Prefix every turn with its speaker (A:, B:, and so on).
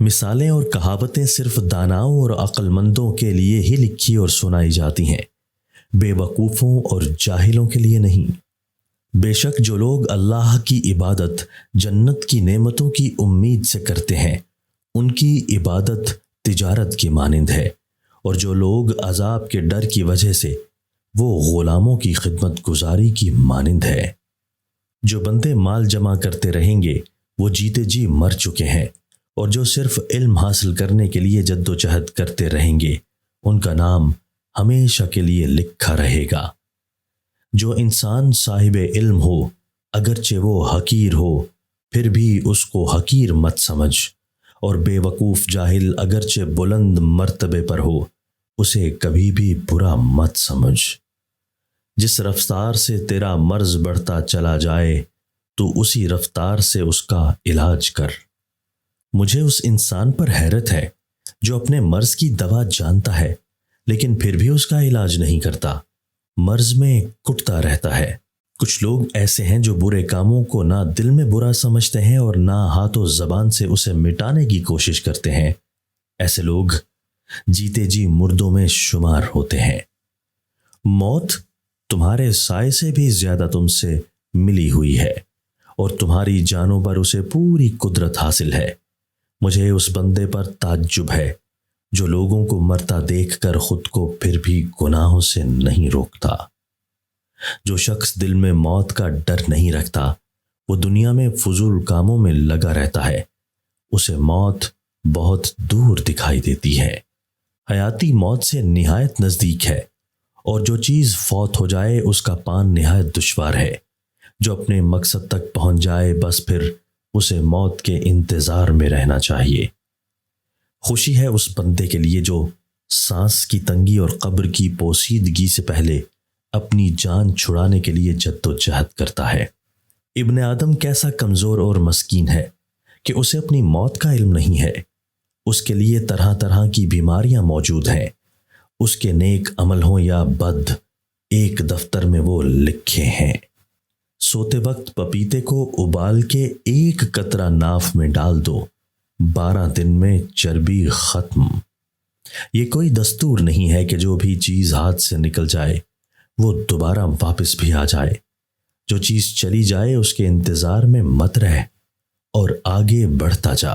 A: مثالیں اور کہاوتیں صرف داناؤں اور عقل مندوں کے لیے ہی لکھی اور سنائی جاتی ہیں، بے وقوفوں اور جاہلوں کے لیے نہیں۔ بے شک جو لوگ اللہ کی عبادت جنت کی نعمتوں کی امید سے کرتے ہیں، ان کی عبادت تجارت کی مانند ہے، اور جو لوگ عذاب کے ڈر کی وجہ سے وہ غلاموں کی خدمت گزاری کی مانند ہے۔ جو بندے مال جمع کرتے رہیں گے وہ جیتے جی مر چکے ہیں، اور جو صرف علم حاصل کرنے کے لیے جد و جہد کرتے رہیں گے ان کا نام ہمیشہ کے لیے لکھا رہے گا۔ جو انسان صاحب علم ہو اگرچہ وہ حقیر ہو پھر بھی اس کو حقیر مت سمجھ، اور بے وقوف جاہل اگرچہ بلند مرتبے پر ہو اسے کبھی بھی برا مت سمجھ۔ جس رفتار سے تیرا مرض بڑھتا چلا جائے تو اسی رفتار سے اس کا علاج کر۔ مجھے اس انسان پر حیرت ہے جو اپنے مرض کی دوا جانتا ہے لیکن پھر بھی اس کا علاج نہیں کرتا، مرض میں کٹتا رہتا ہے۔ کچھ لوگ ایسے ہیں جو برے کاموں کو نہ دل میں برا سمجھتے ہیں اور نہ ہاتھ و زبان سے اسے مٹانے کی کوشش کرتے ہیں۔ ایسے لوگ جیتے جی مردوں میں شمار ہوتے ہیں۔ موت تمہارے سائے سے بھی زیادہ تم سے ملی ہوئی ہے، اور تمہاری جانوں پر اسے پوری قدرت حاصل ہے۔ مجھے اس بندے پر تعجب ہے جو لوگوں کو مرتا دیکھ کر خود کو پھر بھی گناہوں سے نہیں روکتا۔ جو شخص دل میں موت کا ڈر نہیں رکھتا وہ دنیا میں فضول کاموں میں لگا رہتا ہے، اسے موت بہت دور دکھائی دیتی ہے۔ حیاتی موت سے نہایت نزدیک ہے، اور جو چیز فوت ہو جائے اس کا پان نہایت دشوار ہے۔ جو اپنے مقصد تک پہنچ جائے بس پھر اسے موت کے انتظار میں رہنا چاہیے۔ خوشی ہے اس بندے کے لیے جو سانس کی تنگی اور قبر کی پوسیدگی سے پہلے اپنی جان چھڑانے کے لیے جد و جہد کرتا ہے۔ ابن آدم کیسا کمزور اور مسکین ہے کہ اسے اپنی موت کا علم نہیں ہے۔ اس کے لیے طرح طرح کی بیماریاں موجود ہیں، اس کے نیک عمل ہوں یا بد ایک دفتر میں وہ لکھے ہیں۔ سوتے وقت پپیتے کو ابال کے ایک قطرہ ناف میں ڈال دو، 12 دن میں چربی ختم۔ یہ کوئی دستور نہیں ہے کہ جو بھی چیز ہاتھ سے نکل جائے وہ دوبارہ واپس بھی آ جائے۔ جو چیز چلی جائے اس کے انتظار میں مت رہ اور آگے بڑھتا جا۔